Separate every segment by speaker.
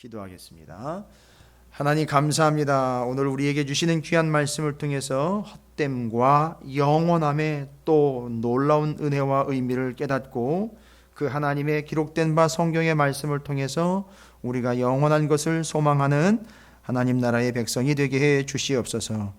Speaker 1: 기도하겠습니다. 하나님 감사합니다. 오늘 우리에게 주시는 귀한 말씀을 통해서 헛됨과 영원함의 또 놀라운 은혜와 의미를 깨닫고 그 하나님의 기록된 바 성경의 말씀을 통해서 우리가 영원한 것을 소망하는 하나님 나라의 백성이 되게 해 주시옵소서.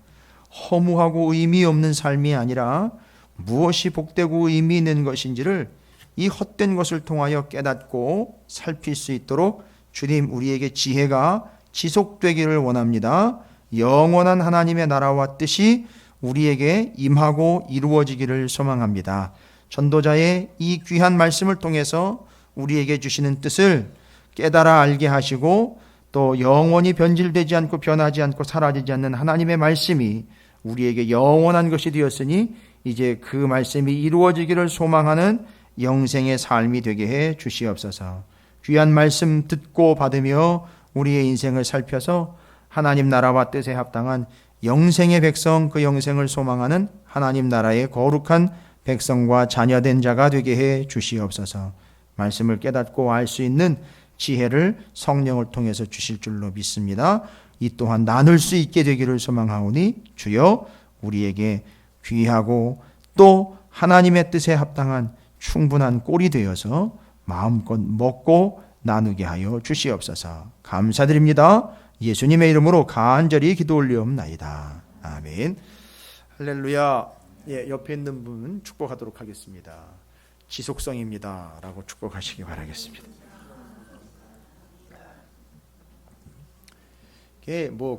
Speaker 1: 허무하고 의미 없는 삶이 아니라 무엇이 복되고 의미 있는 것인지를 이 헛된 것을 통하여 깨닫고 살필 수 있도록 주님 우리에게 지혜가 지속되기를 원합니다. 영원한 하나님의 나라와 뜻이 우리에게 임하고 이루어지기를 소망합니다. 전도자의 이 귀한 말씀을 통해서 우리에게 주시는 뜻을 깨달아 알게 하시고 또 영원히 변질되지 않고 변하지 않고 사라지지 않는 하나님의 말씀이 우리에게 영원한 것이 되었으니 이제 그 말씀이 이루어지기를 소망하는 영생의 삶이 되게 해 주시옵소서. 귀한 말씀 듣고 받으며 우리의 인생을 살펴서 하나님 나라와 뜻에 합당한 영생의 백성, 그 영생을 소망하는 하나님 나라의 거룩한 백성과 자녀된 자가 되게 해 주시옵소서. 말씀을 깨닫고 알 수 있는 지혜를 성령을 통해서 주실 줄로 믿습니다. 이 또한 나눌 수 있게 되기를 소망하오니 주여 우리에게 귀하고 또 하나님의 뜻에 합당한 충분한 꼴이 되어서 마음껏 먹고 나누게 하여 주시옵소서. 감사드립니다. 예수님의 이름으로 간절히 기도 올리옵나이다. 아멘. 할렐루야. 예, 옆에 있는 분 축복하도록 하겠습니다. 지속성입니다 라고 축복하시기 바라겠습니다.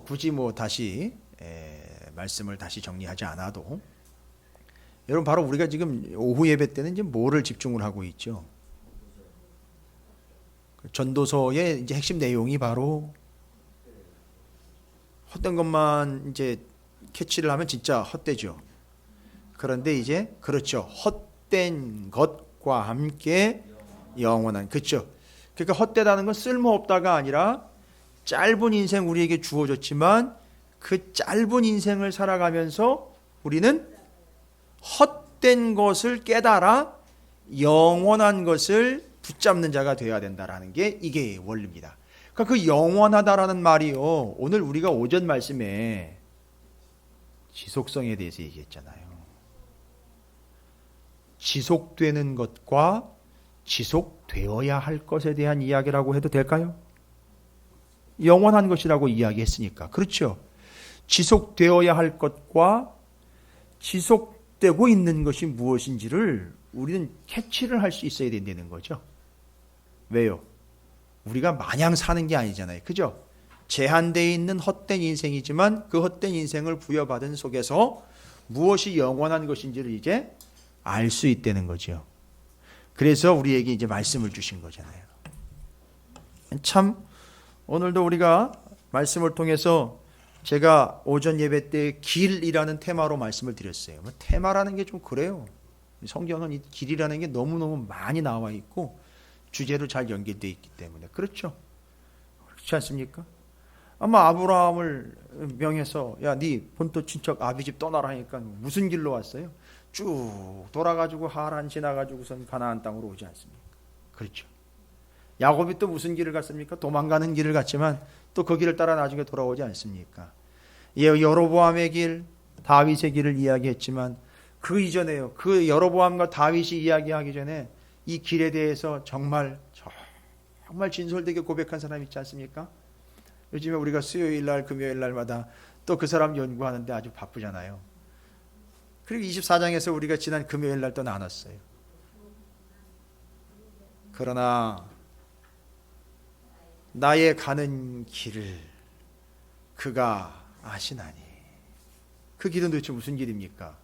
Speaker 1: 굳이 다시 말씀을 다시 정리하지 않아도 여러분 바로 우리가 지금 오후 예배 때는 이제 뭐를 집중을 하고 있죠? 전도서의 이제 핵심 내용이 바로 헛된 것만 이제 캐치를 하면 진짜 헛되죠. 그런데 이제 그렇죠. 헛된 것과 함께 영원한, 그렇죠. 그러니까 헛되다는 건 쓸모없다가 아니라 짧은 인생 우리에게 주어졌지만 그 짧은 인생을 살아가면서 우리는 헛된 것을 깨달아 영원한 것을 붙잡는 자가 되어야 된다라는 게 이게 원리입니다. 그러니까 그 영원하다라는 말이요. 오늘 우리가 오전 말씀에 지속성에 대해서 얘기했잖아요. 지속되는 것과 지속되어야 할 것에 대한 이야기라고 해도 될까요? 영원한 것이라고 이야기했으니까. 그렇죠. 지속되어야 할 것과 지속되고 있는 것이 무엇인지를 우리는 캐치를 할 수 있어야 된다는 거죠. 왜요? 우리가 마냥 사는 게 아니잖아요. 그죠? 제한되어 있는 헛된 인생이지만 그 헛된 인생을 부여받은 속에서 무엇이 영원한 것인지를 이제 알 수 있다는 거죠. 그래서 우리에게 이제 말씀을 주신 거잖아요. 참 오늘도 우리가 말씀을 통해서 제가 오전 예배 때 길이라는 테마로 말씀을 드렸어요. 테마라는 게 좀 그래요. 성경은 이 길이라는 게 너무너무 많이 나와 있고 주제로 잘 연결되어 있기 때문에. 그렇죠? 그렇지 않습니까? 아마 아브라함을 명해서 야, 네 본토 친척 아비 집 떠나라 하니까 무슨 길로 왔어요? 쭉 돌아가지고 하란 지나가지고선 가나안 땅으로 오지 않습니까? 그렇죠. 야곱이 또 무슨 길을 갔습니까? 도망가는 길을 갔지만 또 그 길을 따라 나중에 돌아오지 않습니까? 여로보암의 길, 다윗의 길을 이야기했지만 그 이전에요. 그 여로보암과 다윗이 이야기하기 전에 이 길에 대해서 정말 진솔되게 고백한 사람이 있지 않습니까? 요즘에 우리가 수요일 날, 금요일 날마다 또 그 사람 연구하는데 아주 바쁘잖아요. 그리고 24장에서 우리가 지난 금요일 날 또 나눴어요. 그러나 나의 가는 길을 그가 아시나니. 그 길은 도대체 무슨 길입니까?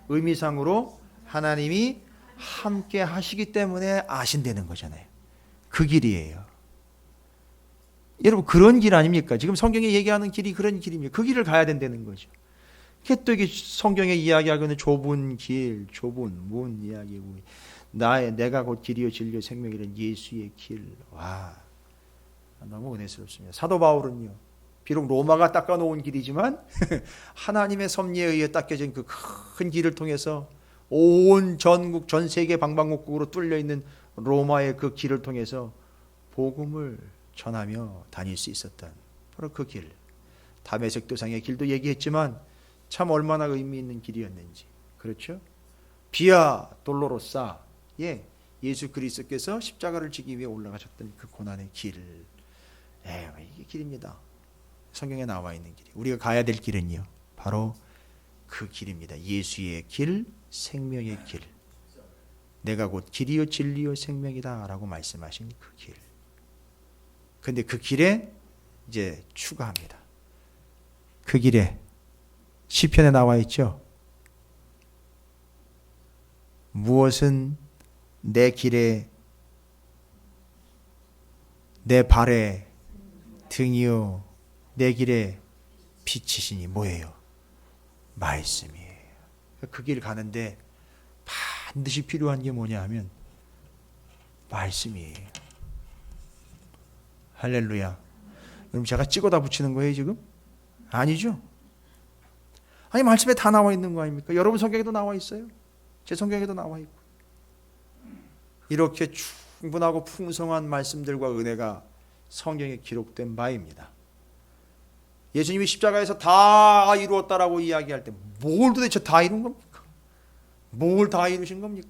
Speaker 1: 의미상으로 하나님이 함께 하시기 때문에 아신다는 거잖아요. 그 길이에요. 여러분 그런 길 아닙니까? 지금 성경에 얘기하는 길이 그런 길입니다. 그 길을 가야 된다는 거죠. 그게 또 이게 성경에 이야기하고 있는 좁은 길, 좁은 문 이야기고 내가 곧 길이요 진리요 생명이란 예수의 길. 와, 너무 은혜스럽습니다. 사도 바울은요. 비록 로마가 닦아놓은 길이지만 하나님의 섭리에 의해 닦여진 그 큰 길을 통해서 온 전국 전 세계 방방곡곡으로 뚫려 있는 로마의 그 길을 통해서 복음을 전하며 다닐 수 있었던 바로 그 길. 다메섹 도상의 길도 얘기했지만 참 얼마나 의미 있는 길이었는지. 그렇죠? 비아 돌로로사, 예수 그리스도께서 십자가를 지기 위해 올라가셨던 그 고난의 길. 이게 길입니다. 성경에 나와 있는 길이. 우리가 가야 될 길은요, 바로 그 길입니다. 예수의 길, 생명의 길. 내가 곧 길이요 진리요 생명이다 라고 말씀하신 그 길. 근데 그 길에 이제 추가합니다. 그 길에 시편에 나와 있죠. 무엇은 내 길에 내 발에 등이요 내 길에 빛이시니 뭐예요? 말씀이에요. 그 길 가는데 반드시 필요한 게 뭐냐 하면 말씀이에요. 할렐루야. 그럼 제가 찍어다 붙이는 거예요 지금? 아니죠. 아니 말씀에 다 나와 있는 거 아닙니까? 여러분 성경에도 나와 있어요. 제 성경에도 나와 있고. 이렇게 충분하고 풍성한 말씀들과 은혜가 성경에 기록된 바입니다. 예수님이 십자가에서 다 이루었다라고 이야기할 때 뭘 도대체 다 이룬 겁니까? 뭘 다 이루신 겁니까?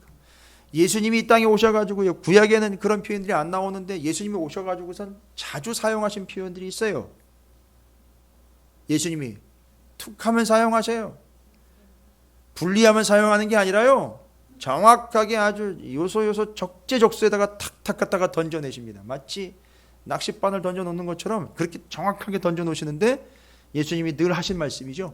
Speaker 1: 예수님이 이 땅에 오셔가지고요, 구약에는 그런 표현들이 안 나오는데 예수님이 오셔가지고선 자주 사용하신 표현들이 있어요. 예수님이 툭하면 사용하세요. 분리하면 사용하는 게 아니라요, 정확하게 아주 요소 적재적소에다가 탁탁 갖다가 던져내십니다. 마치 낚싯바늘 던져놓는 것처럼 그렇게 정확하게 던져놓으시는데 예수님이 늘 하신 말씀이죠.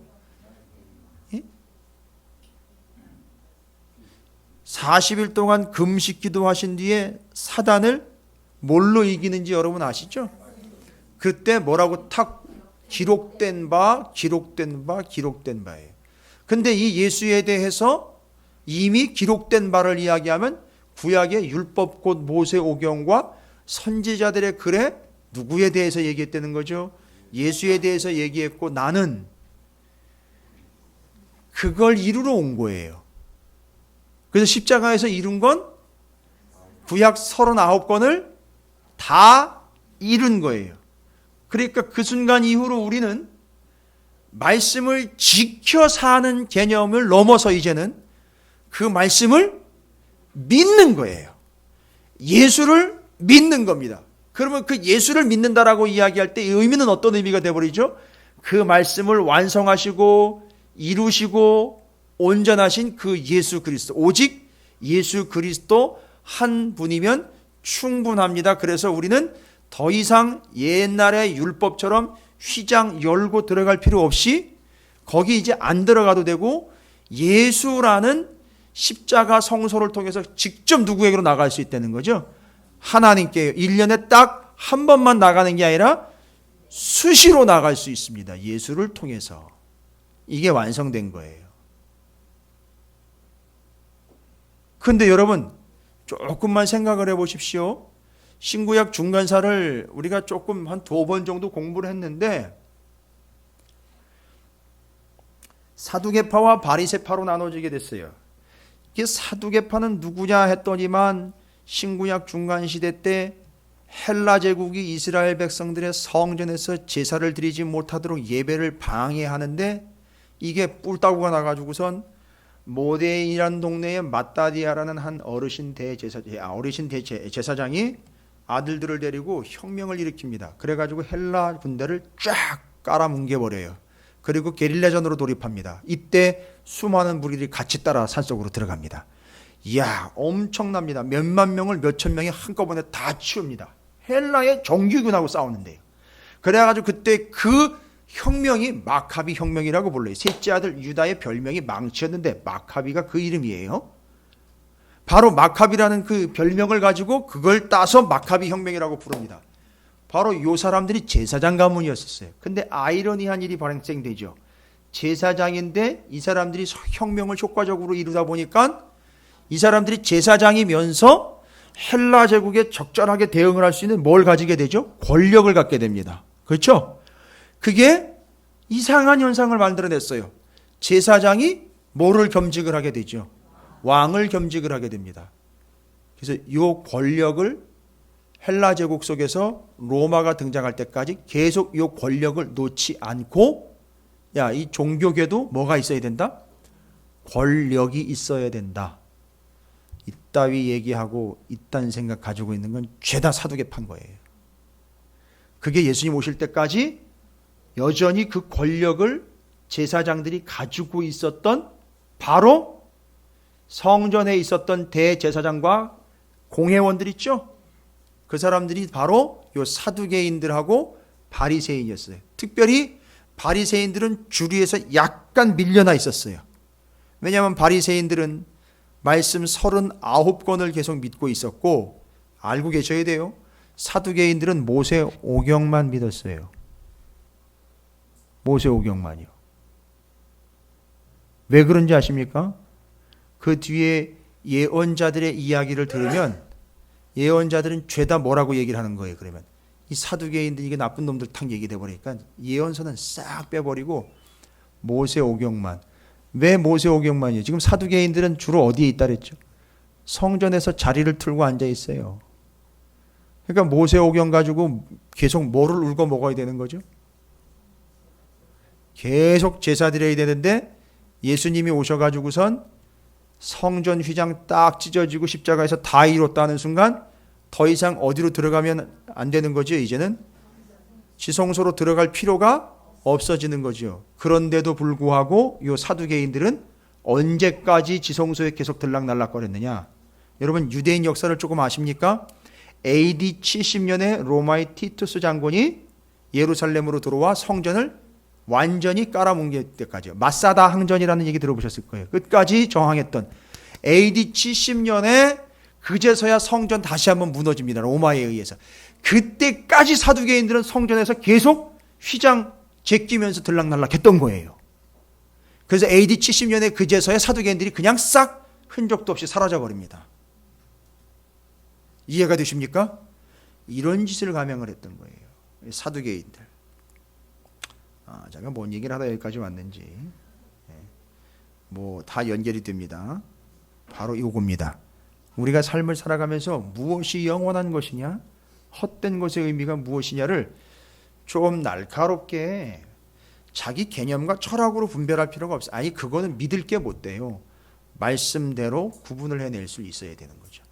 Speaker 1: 40일 동안 금식 기도하신 뒤에 사단을 뭘로 이기는지 여러분 아시죠? 그때 뭐라고 탁 기록된 바예요. 근데 이 예수에 대해서 이미 기록된 바를 이야기하면 구약의 율법 곧 모세오경과 선지자들의 글에 누구에 대해서 얘기했다는 거죠? 예수에 대해서 얘기했고 나는 그걸 이루러 온 거예요. 그래서 십자가에서 이룬 건 구약 39권을 다 이룬 거예요. 그러니까 그 순간 이후로 우리는 말씀을 지켜 사는 개념을 넘어서 이제는 그 말씀을 믿는 거예요. 예수를 믿는 겁니다. 그러면 그 예수를 믿는다라고 이야기할 때 이 의미는 어떤 의미가 되어버리죠? 그 말씀을 완성하시고 이루시고 온전하신 그 예수 그리스도, 오직 예수 그리스도 한 분이면 충분합니다. 그래서 우리는 더 이상 옛날의 율법처럼 휘장 열고 들어갈 필요 없이 거기 이제 안 들어가도 되고 예수라는 십자가 성소를 통해서 직접 누구에게로 나갈 수 있다는 거죠. 하나님께 1년에 딱 한 번만 나가는 게 아니라 수시로 나갈 수 있습니다. 예수를 통해서. 이게 완성된 거예요. 근데 여러분 조금만 생각을 해보십시오. 신구약 중간사를 우리가 조금 한 2번 정도 공부를 했는데 사두개파와 바리새파로 나눠지게 됐어요. 이게 사두개파는 누구냐 했더니만 신구약 중간시대 때 헬라 제국이 이스라엘 백성들의 성전에서 제사를 드리지 못하도록 예배를 방해하는데 이게 뿔따구가 나가지고선 모데인이라는 동네에 마따디아라는 한 어르신 대제사장이 아들들을 데리고 혁명을 일으킵니다. 그래가지고 헬라 군대를 쫙 깔아뭉개버려요. 그리고 게릴라전으로 돌입합니다. 이때 수많은 무리들이 같이 따라 산속으로 들어갑니다. 이야, 엄청납니다. 몇만 명을 몇천 명이 한꺼번에 다 치웁니다. 헬라의 정규군하고 싸우는데요. 그래가지고 그때 그 혁명이 마카비 혁명이라고 불러요. 셋째 아들 유다의 별명이 망치였는데 마카비가 그 이름이에요. 바로 마카비라는 그 별명을 가지고 그걸 따서 마카비 혁명이라고 부릅니다. 바로 요 사람들이 제사장 가문이었어요. 근데 아이러니한 일이 발생되죠. 제사장인데 이 사람들이 혁명을 효과적으로 이루다 보니까 이 사람들이 제사장이면서 헬라 제국에 적절하게 대응을 할 수 있는 뭘 가지게 되죠? 권력을 갖게 됩니다. 그렇죠? 그게 이상한 현상을 만들어냈어요. 제사장이 뭐를 겸직을 하게 되죠? 왕을 겸직을 하게 됩니다. 그래서 이 권력을 헬라 제국 속에서 로마가 등장할 때까지 계속 이 권력을 놓지 않고, 야, 이 종교계도 뭐가 있어야 된다? 권력이 있어야 된다. 이따위 얘기하고 이딴 생각 가지고 있는 건 죄다 사두개파인 거예요. 그게 예수님 오실 때까지 여전히 그 권력을 제사장들이 가지고 있었던, 바로 성전에 있었던 대제사장과 공회원들 있죠? 그 사람들이 바로 요 사두개인들하고 바리새인이었어요. 특별히 바리새인들은 주류에서 약간 밀려나 있었어요. 왜냐하면 바리새인들은 말씀 39권을 계속 믿고 있었고, 알고 계셔야 돼요. 사두개인들은 모세 오경만 믿었어요. 모세 오경만이요. 왜 그런지 아십니까? 그 뒤에 예언자들의 이야기를 들으면 예언자들은 죄다 뭐라고 얘기를 하는 거예요. 그러면 이 사두개인들, 이게 나쁜 놈들 탁 얘기돼 버리니까 예언서는 싹 빼버리고 모세 오경만. 왜 모세 오경만이에요? 지금 사두개인들은 주로 어디에 있다 그랬죠? 성전에서 자리를 틀고 앉아 있어요. 그러니까 모세 오경 가지고 계속 뭐를 울고 먹어야 되는 거죠? 계속 제사 드려야 되는데, 예수님이 오셔가지고선 성전 휘장 딱 찢어지고 십자가에서 다 이뤘다는 순간 더 이상 어디로 들어가면 안 되는 거죠. 이제는 지성소로 들어갈 필요가 없어지는 거죠. 그런데도 불구하고 이 사두개인들은 언제까지 지성소에 계속 들락날락거렸느냐? 여러분, 유대인 역사를 조금 아십니까? AD 70년에 로마의 티투스 장군이 예루살렘으로 들어와 성전을 완전히 깔아뭉갤 때까지요. 마사다 항전이라는 얘기 들어보셨을 거예요. 끝까지 저항했던 AD 70년에 그제서야 성전 다시 한번 무너집니다. 로마에 의해서. 그때까지 사두개인들은 성전에서 계속 휘장 제끼면서 들락날락했던 거예요. 그래서 AD 70년에 그제서야 사두개인들이 그냥 싹 흔적도 없이 사라져 버립니다. 이해가 되십니까? 이런 짓을 감행을 했던 거예요. 사두개인들. 제가 뭔 얘기를 하다 여기까지 왔는지, 뭐 다 연결이 됩니다. 바로 이겁니다. 우리가 삶을 살아가면서 무엇이 영원한 것이냐, 헛된 것의 의미가 무엇이냐를 좀 날카롭게 자기 개념과 철학으로 분별할 필요가 없어요. 아니, 그거는 믿을 게 못 돼요. 말씀대로 구분을 해낼 수 있어야 되는 거죠.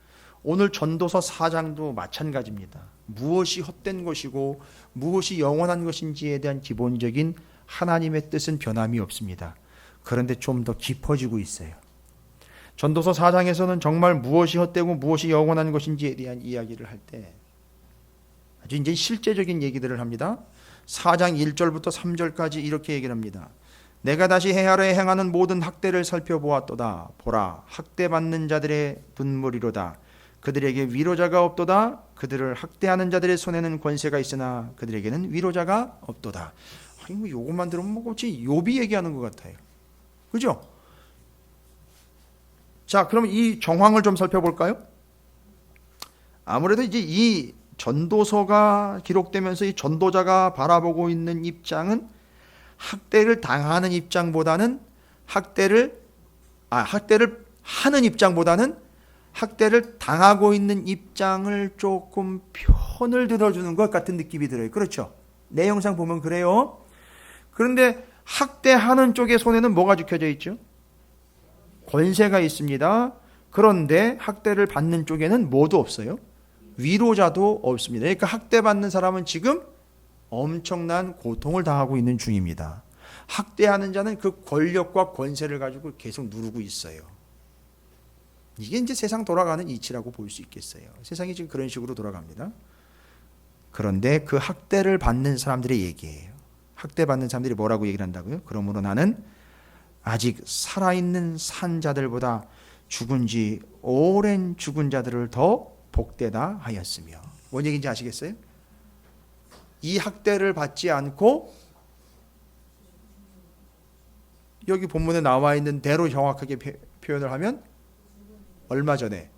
Speaker 1: 오늘 전도서 4장도 마찬가지입니다. 무엇이 헛된 것이고 무엇이 영원한 것인지에 대한 기본적인 하나님의 뜻은 변함이 없습니다. 그런데 좀 더 깊어지고 있어요. 전도서 4장에서는 정말 무엇이 헛되고 무엇이 영원한 것인지에 대한 이야기를 할 때 아주 이제 실제적인 얘기들을 합니다. 4장 1절부터 3절까지 이렇게 얘기를 합니다. 내가 다시 헤아려 행하는 모든 학대를 살펴보았도다. 보라, 학대받는 자들의 분물이로다. 그들에게 위로자가 없도다. 그들을 학대하는 자들의 손에는 권세가 있으나 그들에게는 위로자가 없도다. 아니, 뭐 요것만 들으면 뭐 어찌 욥이 얘기하는 것 같아요. 그죠? 자, 그럼 이 정황을 좀 살펴볼까요? 아무래도 이제 이 전도서가 기록되면서 이 전도자가 바라보고 있는 입장은 학대를 당하는 입장보다는 학대를 하는 입장보다는 학대를 당하고 있는 입장을 조금 편을 들어주는 것 같은 느낌이 들어요. 그렇죠? 내용상 보면 그래요. 그런데 학대하는 쪽의 손에는 뭐가 쥐켜져 있죠? 권세가 있습니다. 그런데 학대를 받는 쪽에는 뭐도 없어요? 위로자도 없습니다. 그러니까 학대받는 사람은 지금 엄청난 고통을 당하고 있는 중입니다. 학대하는 자는 그 권력과 권세를 가지고 계속 누르고 있어요. 이게 이제 세상 돌아가는 이치라고 볼 수 있겠어요. 세상이 지금 그런 식으로 돌아갑니다. 그런데 그 학대를 받는 사람들의 얘기예요. 학대받는 사람들이 뭐라고 얘기를 한다고요? 그러므로 나는 아직 살아있는 산 자들보다 죽은 지 오랜 죽은 자들을 더 복되다 하였으며. 뭔 얘기인지 아시겠어요? 이 학대를 받지 않고 여기 본문에 나와 있는 대로 정확하게 표현을 하면 얼마 전에,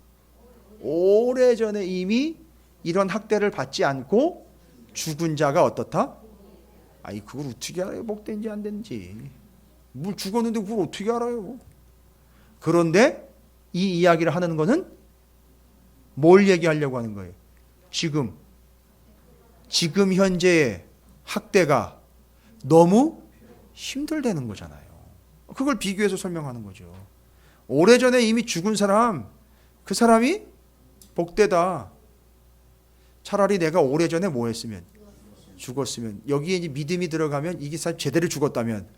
Speaker 1: 오래전에 이미 이런 학대를 받지 않고 죽은 자가 어떻다? 아니, 그걸 어떻게 알아요? 복된지 안 된지. 뭘 죽었는데 그걸 어떻게 알아요? 그런데 이 이야기를 하는 거는 뭘 얘기하려고 하는 거예요? 지금 현재의 학대가 너무 힘들다는 거잖아요. 그걸 비교해서 설명하는 거죠. 오래전에 이미 죽은 사람, 그 사람이 복되다. 차라리 내가 오래전에 뭐 했으면, 죽었으면, 여기에 이제 믿음이 들어가면 이게 사실 제대로 죽었다면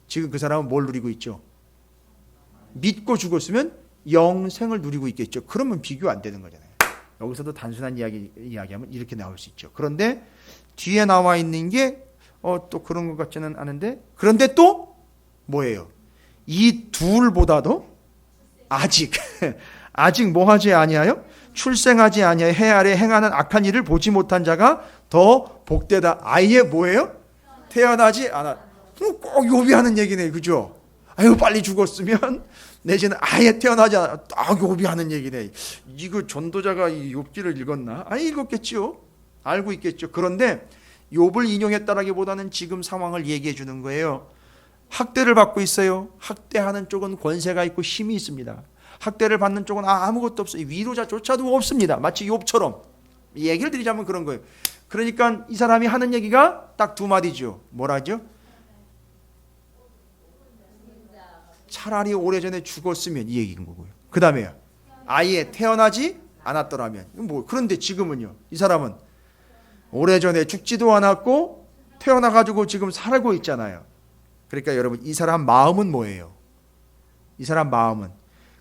Speaker 1: 지금 그 사람은 뭘 누리고 있죠? 믿고 죽었으면 영생을 누리고 있겠죠. 그러면 비교 안 되는 거잖아요. 여기서도 단순한 이야기하면 이렇게 나올 수 있죠. 그런데 뒤에 나와 있는 게 또 그런 것 같지는 않은데, 그런데 또 뭐예요? 이 둘보다도 아직 뭐 하지 아니하여? 출생하지 아니하여 해 아래 행하는 악한 일을 보지 못한 자가 더 복되다. 아예 뭐예요? 태어나지 않아. 꼭 욥이 하는 얘기네, 그죠? 아유, 빨리 죽었으면, 내지는 아예 태어나지 않아. 딱 욥이 하는 얘기네. 이거 전도자가 이 욥기를 읽었나? 아예 읽었겠지요. 알고 있겠죠. 그런데 욥을 인용했다라기보다는 지금 상황을 얘기해 주는 거예요. 학대를 받고 있어요. 학대하는 쪽은 권세가 있고 힘이 있습니다. 학대를 받는 쪽은 아무것도 없어요. 위로자조차도 없습니다. 마치 욥처럼. 얘기를 드리자면 그런 거예요. 그러니까 이 사람이 하는 얘기가 딱 두 마디죠. 뭐라죠? 차라리 오래전에 죽었으면, 이 얘기인 거고요. 그 다음에 아예 태어나지 않았더라면. 그런데 지금은요, 이 사람은 오래전에 죽지도 않았고 태어나가지고 지금 살고 있잖아요. 그러니까 여러분, 이 사람 마음은 뭐예요? 이 사람 마음은,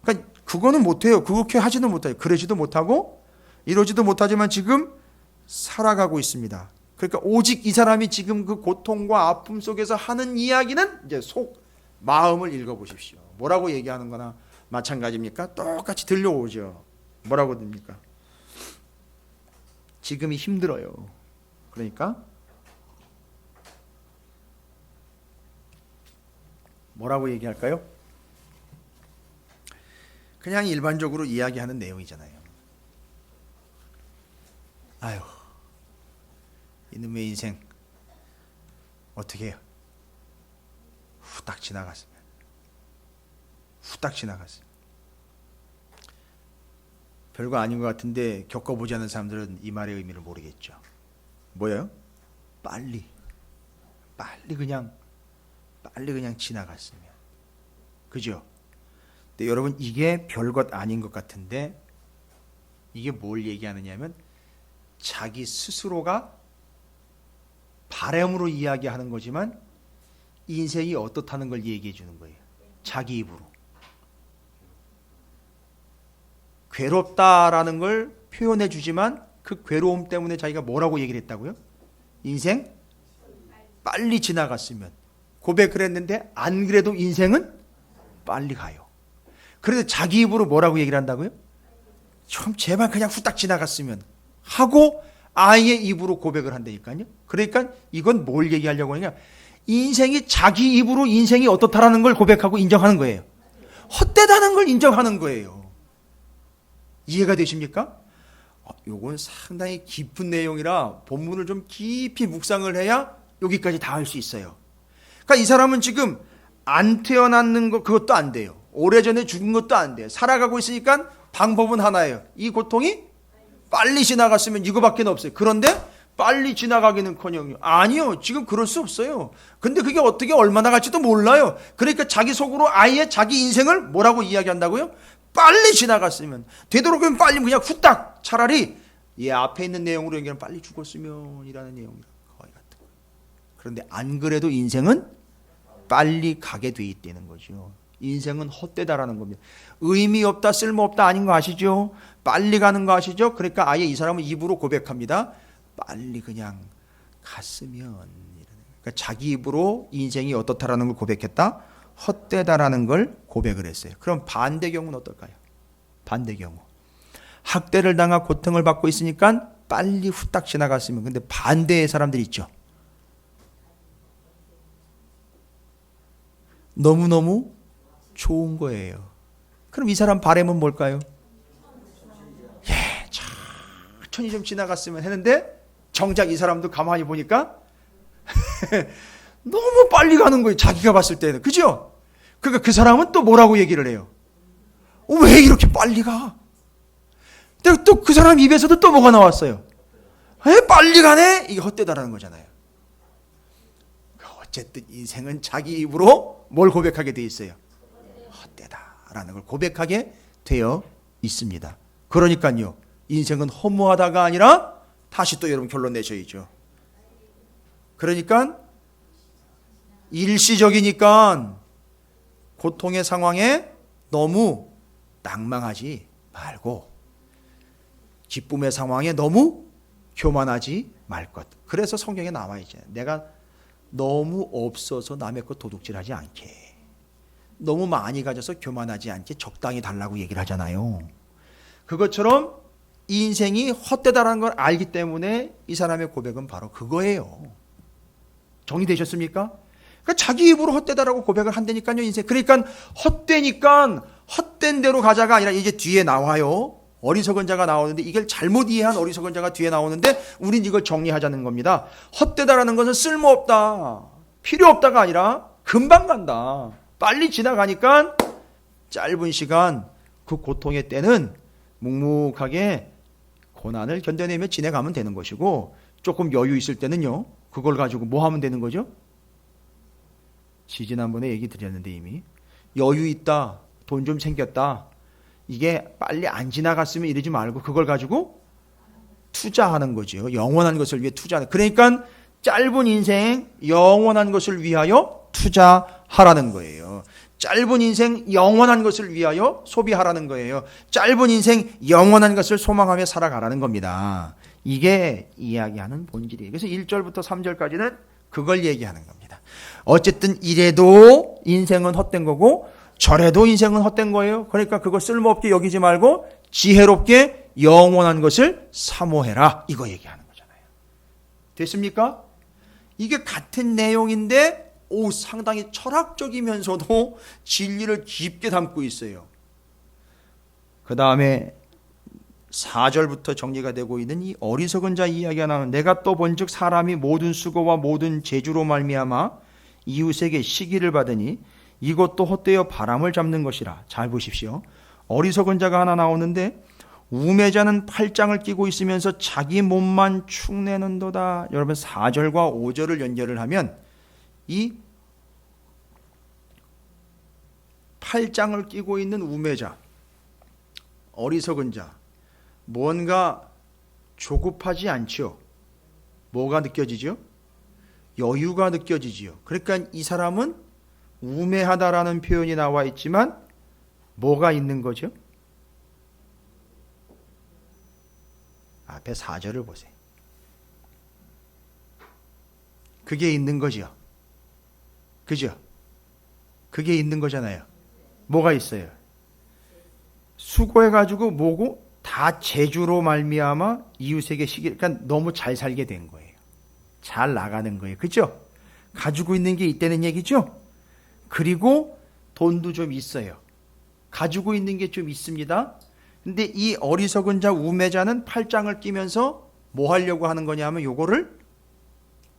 Speaker 1: 그러니까 그거는 못해요. 그렇게 하지도 못해요. 그러지도 못하고 이러지도 못하지만 지금 살아가고 있습니다. 그러니까 오직 이 사람이 지금 그 고통과 아픔 속에서 하는 이야기는 이제 마음을 읽어보십시오. 뭐라고 얘기하는 거나 마찬가지입니까? 똑같이 들려오죠. 뭐라고 듭니까? 지금이 힘들어요. 그러니까 뭐라고 얘기할까요? 그냥 일반적으로 이야기하는 내용이잖아요. 아유, 이놈의 인생 어떻게 해요? 후딱 지나갔으면. 별거 아닌 것 같은데 겪어보지 않은 사람들은 이 말의 의미를 모르겠죠. 뭐예요? 빨리 그냥 지나갔으면. 그죠? 근데 여러분, 이게 별것 아닌 것 같은데 이게 뭘 얘기하느냐면 자기 스스로가 바람으로 이야기하는 거지만 인생이 어떻다는 걸 얘기해 주는 거예요. 자기 입으로. 괴롭다라는 걸 표현해 주지만 그 괴로움 때문에 자기가 뭐라고 얘기를 했다고요? 인생 빨리 지나갔으면. 고백을 했는데 안 그래도 인생은 빨리 가요. 그런데 자기 입으로 뭐라고 얘기를 한다고요? 좀 제발 그냥 후딱 지나갔으면 하고 아예 입으로 고백을 한다니까요. 그러니까 이건 뭘 얘기하려고 하냐? 인생이 자기 입으로 인생이 어떻다라는 걸 고백하고 인정하는 거예요. 헛되다는 걸 인정하는 거예요. 이해가 되십니까? 요건 상당히 깊은 내용이라 본문을 좀 깊이 묵상을 해야 여기까지 다 할 수 있어요. 그러니까 이 사람은 지금 안 태어났는 거 그것도 안 돼요. 오래전에 죽은 것도 안 돼요. 살아가고 있으니까 방법은 하나예요. 이 고통이 빨리 지나갔으면 이거밖에 없어요. 그런데 빨리 지나가기는커녕 아니요, 지금 그럴 수 없어요. 근데 그게 어떻게 얼마나 갈지도 몰라요. 그러니까 자기 속으로 아예 자기 인생을 뭐라고 이야기한다고요? 빨리 지나갔으면, 되도록이면 빨리 그냥 후딱, 차라리 이 앞에 있는 내용으로 얘기하면 빨리 죽었으면 이라는 내용이 거의 같은 거예요. 그런데 안 그래도 인생은 빨리 가게 돼 있다는 거죠. 인생은 헛되다라는 겁니다. 의미 없다, 쓸모없다 아닌 거 아시죠? 빨리 가는 거 아시죠? 그러니까 아예 이 사람은 입으로 고백합니다. 빨리 그냥 갔으면. 그러니까 자기 입으로 인생이 어떻다라는 걸 고백했다. 헛되다라는 걸 고백을 했어요. 그럼 반대 경우는 어떨까요? 반대 경우. 학대를 당하고 고통을 받고 있으니까 빨리 후딱 지나갔으면. 근데 반대의 사람들이 있죠. 너무너무 좋은 거예요. 그럼 이 사람 바람은 뭘까요? 예, 천천히 좀 지나갔으면 했는데 정작 이 사람도 가만히 보니까 너무 빨리 가는 거예요. 자기가 봤을 때는. 그죠? 그러니까 그 사람은 또 뭐라고 얘기를 해요? 왜 이렇게 빨리 가? 근데 또 그 사람 입에서도 또 뭐가 나왔어요? 빨리 가네? 이게 헛되다라는 거잖아요. 어쨌든 인생은 자기 입으로 뭘 고백하게 돼 있어요? 헛되다라는 걸 고백하게 되어 있습니다. 그러니까요, 인생은 허무하다가 아니라 다시 또 여러분 결론 내셔야죠. 그러니까 일시적이니까 고통의 상황에 너무 낭망하지 말고 기쁨의 상황에 너무 교만하지 말 것. 그래서 성경에 나와 있잖아요. 내가 너무 없어서 남의 것 도둑질하지 않게, 너무 많이 가져서 교만하지 않게 적당히 달라고 얘기를 하잖아요. 그것처럼 인생이 헛되다라는 걸 알기 때문에 이 사람의 고백은 바로 그거예요. 정리되셨습니까? 그러니까 자기 입으로 헛되다라고 고백을 한다니까요, 인생. 그러니까 헛되니까 헛된 대로 가자가 아니라 이제 뒤에 나와요. 어리석은 자가 나오는데 이걸 잘못 이해한 어리석은 자가 뒤에 나오는데 우린 이걸 정리하자는 겁니다. 헛되다라는 것은 쓸모없다, 필요 없다가 아니라 금방 간다. 빨리 지나가니까 짧은 시간 그 고통의 때는 묵묵하게 고난을 견뎌내며 지내가면 되는 것이고, 조금 여유 있을 때는요, 그걸 가지고 뭐 하면 되는 거죠? 지지난번에 얘기 드렸는데 이미 여유 있다, 돈 좀 생겼다, 이게 빨리 안 지나갔으면 이러지 말고 그걸 가지고 투자하는 거죠. 영원한 것을 위해 투자하는. 그러니까 짧은 인생 영원한 것을 위하여 투자하라는 거예요. 짧은 인생 영원한 것을 위하여 소비하라는 거예요. 짧은 인생 영원한 것을 소망하며 살아가라는 겁니다. 이게 이야기하는 본질이에요. 그래서 1절부터 3절까지는 그걸 얘기하는 겁니다. 어쨌든 이래도 인생은 헛된 거고 저래도 인생은 헛된 거예요. 그러니까 그거 쓸모없게 여기지 말고 지혜롭게 영원한 것을 사모해라, 이거 얘기하는 거잖아요. 됐습니까? 이게 같은 내용인데 상당히 철학적이면서도 진리를 깊게 담고 있어요. 그 다음에 4절부터 정리가 되고 있는 이 어리석은 자 이야기가 나오는, 내가 또 본즉 사람이 모든 수고와 모든 재주로 말미암아 이웃에게 시기를 받으니 이것도 헛되어 바람을 잡는 것이라. 잘 보십시오. 어리석은 자가 하나 나오는데 우매자는 팔짱을 끼고 있으면서 자기 몸만 축내는도다. 여러분 4절과 5절을 연결을 하면 이 팔짱을 끼고 있는 우매자, 어리석은 자, 뭔가 조급하지 않죠. 뭐가 느껴지죠? 여유가 느껴지지요. 그러니까 이 사람은 우매하다라는 표현이 나와 있지만 뭐가 있는 거죠? 앞에 4절을 보세요. 그게 있는 거죠. 그죠? 그게 있는 거잖아요. 뭐가 있어요? 수고해가지고 뭐고 다 재주로 말미암아 이웃에게 시기, 그러니까 너무 잘 살게 된 거예요. 잘 나가는 거예요. 그죠? 가지고 있는 게 있다는 얘기죠? 그리고 돈도 좀 있어요. 가지고 있는 게 좀 있습니다. 근데 이 어리석은 자 우매자는 팔짱을 끼면서 뭐 하려고 하는 거냐 하면 요거를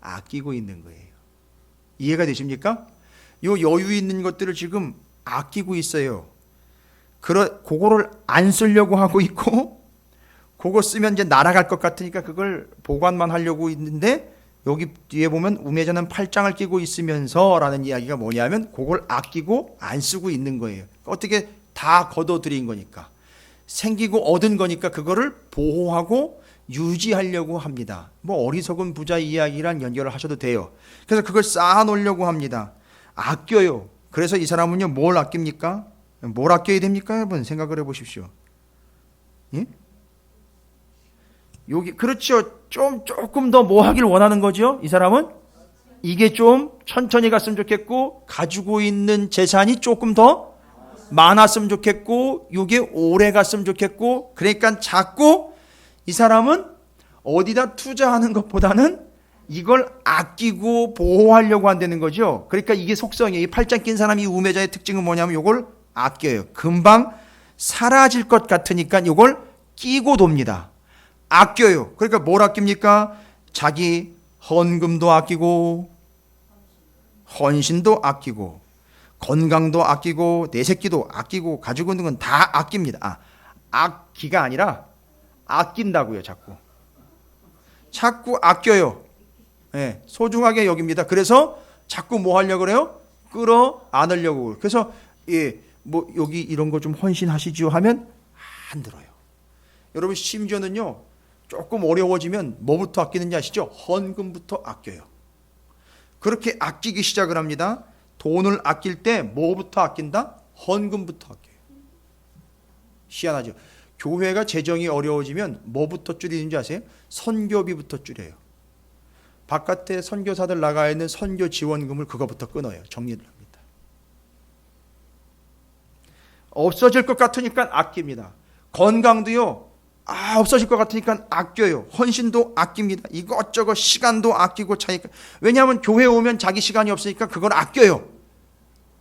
Speaker 1: 아끼고 있는 거예요. 이해가 되십니까? 요 여유 있는 것들을 지금 아끼고 있어요. 그거를 안 쓰려고 하고 있고, 그거 쓰면 이제 날아갈 것 같으니까 그걸 보관만 하려고 있는데, 여기 뒤에 보면 우매자는 팔짱을 끼고 있으면서 라는 이야기가 뭐냐면 그걸 아끼고 안 쓰고 있는 거예요. 어떻게 다 거둬들인 거니까, 생기고 얻은 거니까 그거를 보호하고 유지하려고 합니다. 뭐 어리석은 부자 이야기랑 연결을 하셔도 돼요. 그래서 그걸 쌓아놓으려고 합니다. 아껴요. 그래서 이 사람은요, 뭘 아낍니까? 뭘 아껴야 됩니까? 여러분 생각을 해보십시오. 예? 여기 그렇죠. 조금 더 뭐 하길 원하는 거죠. 이 사람은 이게 좀 천천히 갔으면 좋겠고, 가지고 있는 재산이 조금 더 많았으면 좋겠고, 이게 오래 갔으면 좋겠고, 그러니까 자꾸 이 사람은 어디다 투자하는 것보다는 이걸 아끼고 보호하려고 한다는 거죠. 그러니까 이게 속성이에요. 이 팔짱 낀 사람이 우매자의 특징은 뭐냐면 이걸 아껴요. 금방 사라질 것 같으니까 이걸 끼고 돕니다. 아껴요. 그러니까 뭘 아낍니까? 자기 헌금도 아끼고, 헌신도 아끼고, 건강도 아끼고, 내 새끼도 아끼고, 가지고 있는 건 다 아낍니다. 아끼가 아니라 아낀다고요. 자꾸 자꾸 아껴요. 예, 소중하게 여깁니다. 그래서 자꾸 뭐 하려고 그래요? 끌어 안으려고 그래요. 그래서 뭐 여기 이런 거 좀 헌신하시죠 하면 안 들어요. 여러분 심지어는요, 조금 어려워지면 뭐부터 아끼는지 아시죠? 헌금부터 아껴요. 그렇게 아끼기 시작을 합니다. 돈을 아낄 때 뭐부터 아낀다? 헌금부터 아껴요. 희한하죠. 교회가 재정이 어려워지면 뭐부터 줄이는지 아세요? 선교비부터 줄여요. 바깥에 선교사들 나가 있는 선교 지원금을 그거부터 끊어요. 정리를 합니다. 없어질 것 같으니까 아낍니다. 건강도요, 없어질 것 같으니까 아껴요. 헌신도 아낍니다. 이것저것 시간도 아끼고 차니까. 왜냐하면 교회 오면 자기 시간이 없으니까 그걸 아껴요.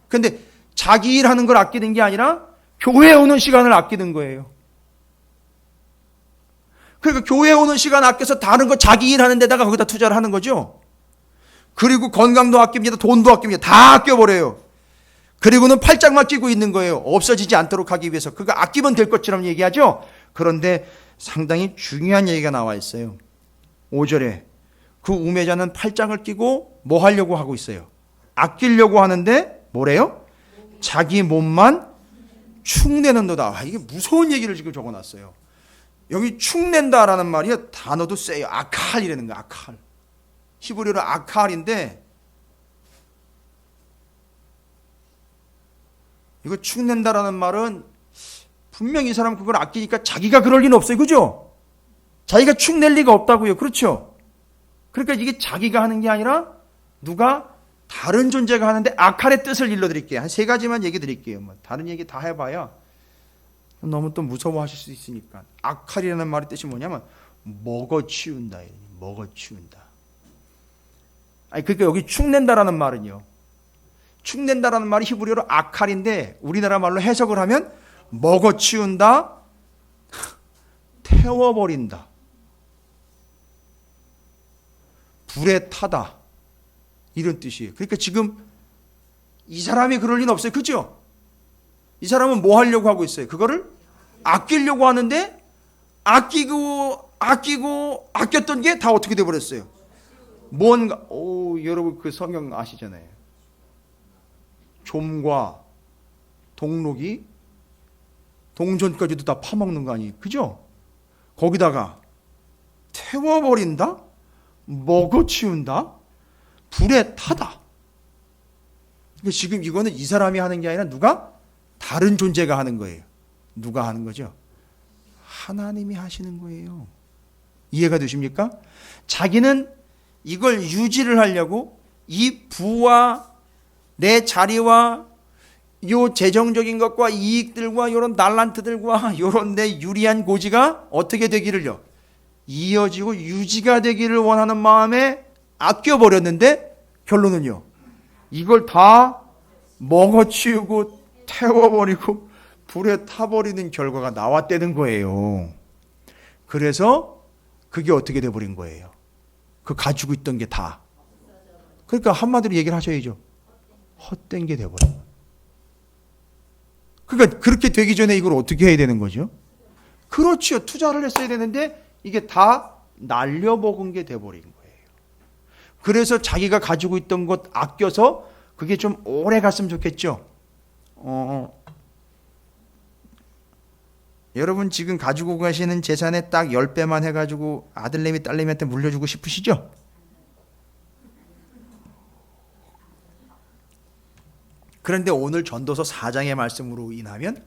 Speaker 1: 근데 자기 일하는 걸 아끼는 게 아니라 교회에 오는 시간을 아끼는 거예요. 그러니까 교회에 오는 시간 아껴서 다른 거 자기 일하는 데다가 거기다 투자를 하는 거죠. 그리고 건강도 아낍니다. 돈도 아낍니다. 다 아껴버려요. 그리고는 팔짱만 끼고 있는 거예요. 없어지지 않도록 하기 위해서. 그거 아끼면 될 것처럼 얘기하죠. 그런데 상당히 중요한 얘기가 나와 있어요. 5절에 그 우매자는 팔짱을 끼고 뭐 하려고 하고 있어요? 아끼려고 하는데 뭐래요? 자기 몸만 축내는도다. 이게 무서운 얘기를 지금 적어놨어요. 여기 축낸다라는 말이 단어도 세요. 아칼이라는 거야. 아칼. 히브리어로 아칼인데 이거 축낸다라는 말은 분명히 이 사람 그걸 아끼니까 자기가 그럴 리는 없어요. 그죠? 자기가 축낼 리가 없다고요. 그렇죠? 그러니까 이게 자기가 하는 게 아니라 누가 다른 존재가 하는데 아칼의 뜻을 일러드릴게요. 한 3가지만 얘기 드릴게요. 뭐 다른 얘기 다 해봐야 너무 또 무서워하실 수 있으니까. 아칼이라는 말의 뜻이 뭐냐면 먹어치운다. 먹어치운다. 아니 그러니까 여기 축낸다라는 말은요. 축낸다라는 말이 히브리어로 아칼인데 우리나라 말로 해석을 하면 먹어치운다, 태워버린다, 불에 타다 이런 뜻이에요. 그러니까 지금 이 사람이 그럴 리는 없어요. 그죠? 이 사람은 뭐 하려고 하고 있어요? 그거를 아끼려고 하는데 아꼈던 게 다 어떻게 돼버렸어요? 뭔가 여러분 그 성경 아시잖아요. 좀과 동록이 동전까지도 다 파먹는 거 아니에요? 그죠? 거기다가 태워버린다? 먹어치운다? 불에 타다. 그러니까 지금 이거는 이 사람이 하는 게 아니라 누가? 다른 존재가 하는 거예요. 누가 하는 거죠? 하나님이 하시는 거예요. 이해가 되십니까? 자기는 이걸 유지를 하려고 이 부와 내 자리와 요 재정적인 것과 이익들과 이런 달란트들과 이런 내 유리한 고지가 어떻게 되기를요? 이어지고 유지가 되기를 원하는 마음에 아껴버렸는데 결론은요. 이걸 다 먹어치우고 태워버리고 불에 타버리는 결과가 나왔다는 거예요. 그래서 그게 어떻게 돼버린 거예요? 그 가지고 있던 게 다. 그러니까 한마디로 얘기를 하셔야죠. 헛된 게 돼버린 거예요. 그러니까 그렇게 되기 전에 이걸 어떻게 해야 되는 거죠? 그렇죠. 투자를 했어야 되는데 이게 다 날려먹은 게 돼버린 거예요. 그래서 자기가 가지고 있던 것 아껴서 그게 좀 오래 갔으면 좋겠죠. 여러분 지금 가지고 가시는 재산의 딱 10배만 해가지고 아들내미 딸내미한테 물려주고 싶으시죠? 그런데 오늘 전도서 4장의 말씀으로 인하면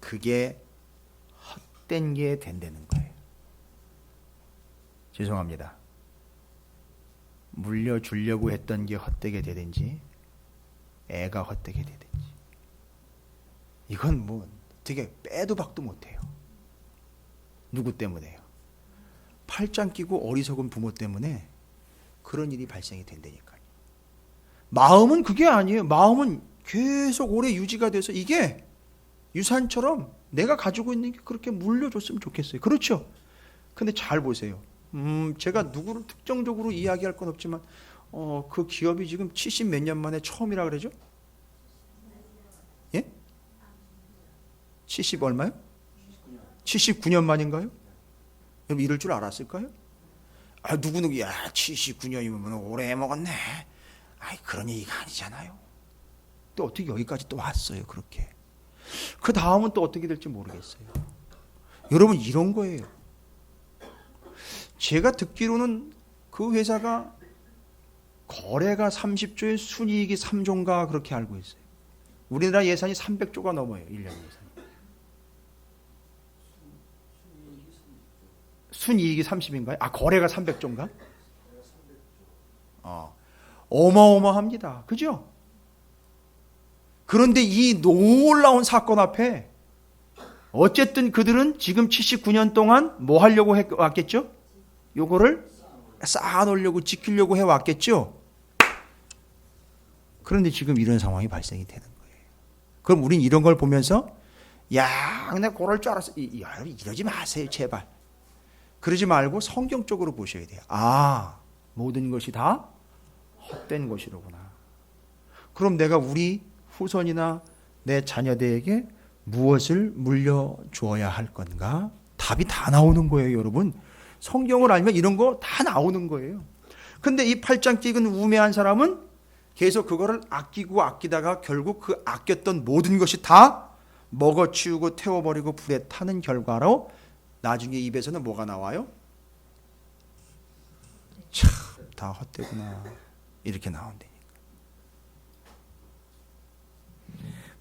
Speaker 1: 그게 헛된 게 된다는 거예요. 죄송합니다. 물려주려고 했던 게 헛되게 되든지 애가 헛되게 되든지 이건 뭐 되게 빼도 박도 못해요. 누구 때문에요? 팔짱 끼고 어리석은 부모 때문에 그런 일이 발생이 된다니까요. 마음은 그게 아니에요. 마음은 계속 오래 유지가 돼서 이게 유산처럼 내가 가지고 있는 게 그렇게 물려줬으면 좋겠어요. 그렇죠? 근데 잘 보세요. 제가 누구를 특정적으로 이야기할 건 없지만 그 기업이 지금 70 몇 년 만에 처음이라 그러죠? 예? 70 얼마요? 79년 만인가요? 여러분 이럴 줄 알았을까요? 누구누구, 야, 79년이면 오래 먹었네. 그런 얘기가 아니잖아요. 또 어떻게 여기까지 또 왔어요, 그렇게. 그 다음은 또 어떻게 될지 모르겠어요. 여러분, 이런 거예요. 제가 듣기로는 그 회사가 거래가 30조에 순이익이 3조인가 그렇게 알고 있어요. 우리나라 예산이 300조가 넘어요, 1년 예산이. 순이익이 30인가요? 거래가 300조인가? 어마어마합니다. 그죠? 그런데 이 놀라운 사건 앞에 어쨌든 그들은 지금 79년 동안 뭐 하려고 왔겠죠? 요거를 쌓아놓으려고, 지키려고 해왔겠죠? 그런데 지금 이런 상황이 발생이 되는 거예요. 그럼 우린 이런 걸 보면서 야, 내가 그럴 줄 알았어. 여러분, 이러지 마세요, 제발. 그러지 말고 성경적으로 보셔야 돼요. 모든 것이 다 헛된 것이로구나. 그럼 내가 우리 후손이나 내 자녀들에게 무엇을 물려주어야 할 건가? 답이 다 나오는 거예요, 여러분. 성경을 알면 이런 거 다 나오는 거예요. 근데 이 팔짱 끼은 우매한 사람은 계속 그거를 아끼다가 결국 그 아꼈던 모든 것이 다 먹어치우고 태워버리고 불에 타는 결과로 나중에 입에서는 뭐가 나와요? 참, 다 헛되구나. 이렇게 나온다니까.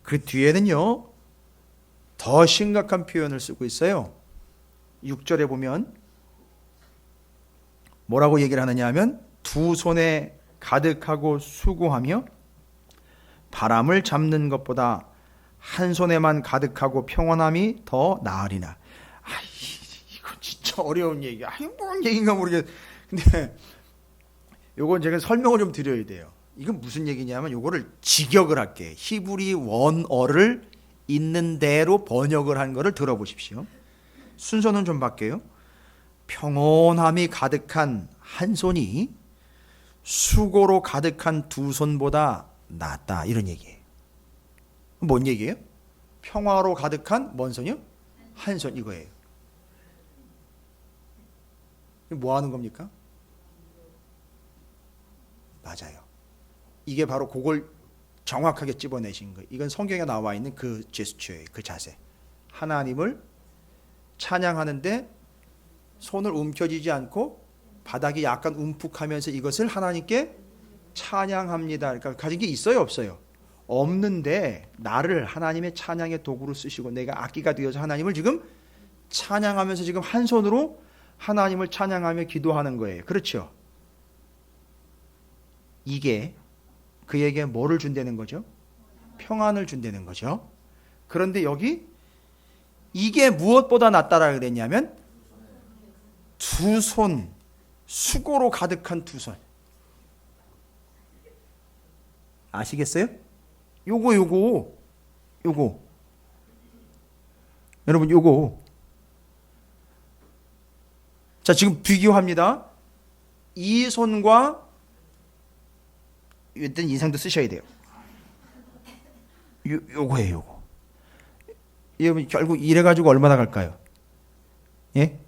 Speaker 1: 그 뒤에는요, 더 심각한 표현을 쓰고 있어요. 6절에 보면 뭐라고 얘기를 하느냐 하면 두 손에 가득하고 수고하며 바람을 잡는 것보다 한 손에만 가득하고 평안함이 더 나으리나. 이거 진짜 어려운 얘기야. 뭔 얘기인가 모르겠. 근데 요건 제가 설명을 좀 드려야 돼요. 이건 무슨 얘기냐면 요거를 직역을 할게요. 히브리 원어를 있는 대로 번역을 한 거를 들어보십시오. 순서는 좀 바뀌어요. 평온함이 가득한 한 손이 수고로 가득한 두 손보다 낫다, 이런 얘기예요. 뭔 얘기예요? 평화로 가득한 뭔 손이요? 한 손, 이거예요. 뭐 하는 겁니까? 맞아요. 이게 바로 그걸 정확하게 집어내신 거예요. 이건 성경에 나와 있는 그 제스처예요. 그 자세. 하나님을 찬양하는데 손을 움켜쥐지 않고 바닥이 약간 움푹하면서 이것을 하나님께 찬양합니다. 그러니까 가진 게 있어요, 없어요? 없는데 나를 하나님의 찬양의 도구로 쓰시고 내가 악기가 되어서 하나님을 지금 찬양하면서 지금 한 손으로 하나님을 찬양하며 기도하는 거예요. 그렇죠? 이게 그에게 뭐를 준다는 거죠? 평안을 준다는 거죠. 그런데 여기 이게 무엇보다 낫다라 그랬냐면 두 손, 수고로 가득한 두 손. 아시겠어요? 요거. 여러분, 요거. 자, 지금 비교합니다. 이 손과 일단 인상도 쓰셔야 돼요. 요거예요, 요거. 여러분, 결국 이래가지고 얼마나 갈까요? 예?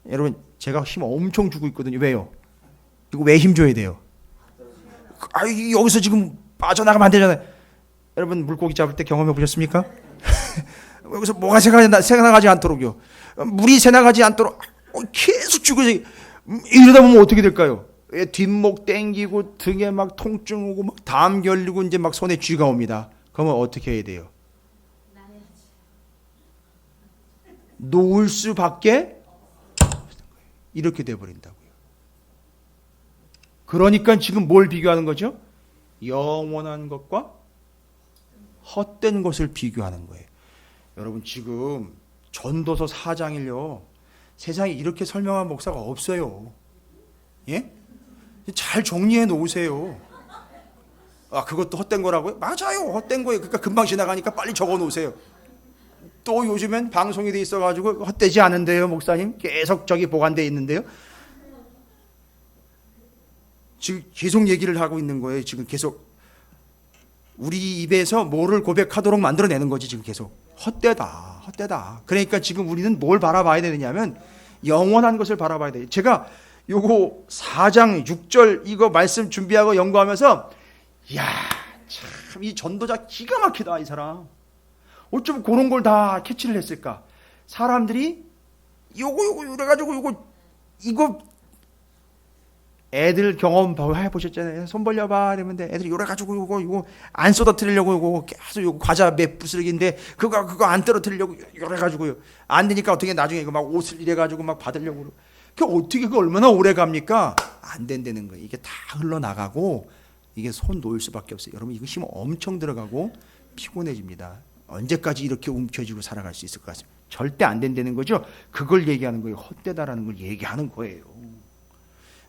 Speaker 1: 여러분, 제가 힘 엄청 주고 있거든요. 왜요? 이거 왜 힘 줘야 돼요? 여기서 지금 빠져나가면 안 되잖아요. 여러분, 물고기 잡을 때 경험해 보셨습니까? 여기서 뭐가 새나가지 않도록요. 물이 새나가지 않도록 계속 주고 이러다 보면 어떻게 될까요? 뒷목 땡기고 등에 막 통증 오고 막 담 결리고 이제 막 손에 쥐가 옵니다. 그러면 어떻게 해야 돼요? 놓을 수밖에 이렇게 돼버린다고요. 그러니까 지금 뭘 비교하는 거죠? 영원한 것과 헛된 것을 비교하는 거예요. 여러분, 지금 전도서 4장을요, 세상에 이렇게 설명한 목사가 없어요. 예? 잘 정리해 놓으세요. 그것도 헛된 거라고요? 맞아요, 헛된 거예요. 그러니까 금방 지나가니까 빨리 적어 놓으세요. 또 요즘엔 방송이 돼 있어가지고 헛되지 않은데요, 목사님? 계속 저기 보관돼 있는데요. 지금 계속 얘기를 하고 있는 거예요. 지금 계속 우리 입에서 뭐를 고백하도록 만들어내는 거지. 지금 계속 헛되다. 그러니까 지금 우리는 뭘 바라봐야 되느냐면 영원한 것을 바라봐야 돼요. 제가 요거 4장 6절 이거 말씀 준비하고 연구하면서 이야 참 이 전도자 기가 막히다 이 사람. 어쩜 그런 걸 다 캐치를 했을까? 사람들이 요거 이래가지고 이거 애들 경험 해보셨잖아요. 손 벌려봐 이러면 애들이 요래가지고 이거 안 쏟아뜨리려고 요거 계속 요거 과자 몇 부스러기인데 그거 안 떨어뜨리려고 요래가지고요. 안 되니까 어떻게 나중에 이거 막 옷을 이래가지고 막 받으려고. 그 어떻게 그 얼마나 오래 갑니까? 안 된다는 거예요. 이게 다 흘러나가고 이게 손 놓을 수밖에 없어요. 여러분 이거 힘 엄청 들어가고 피곤해집니다. 언제까지 이렇게 움켜쥐고 살아갈 수 있을 것 같습니다. 절대 안 된다는 거죠. 그걸 얘기하는 거예요. 헛되다라는 걸 얘기하는 거예요.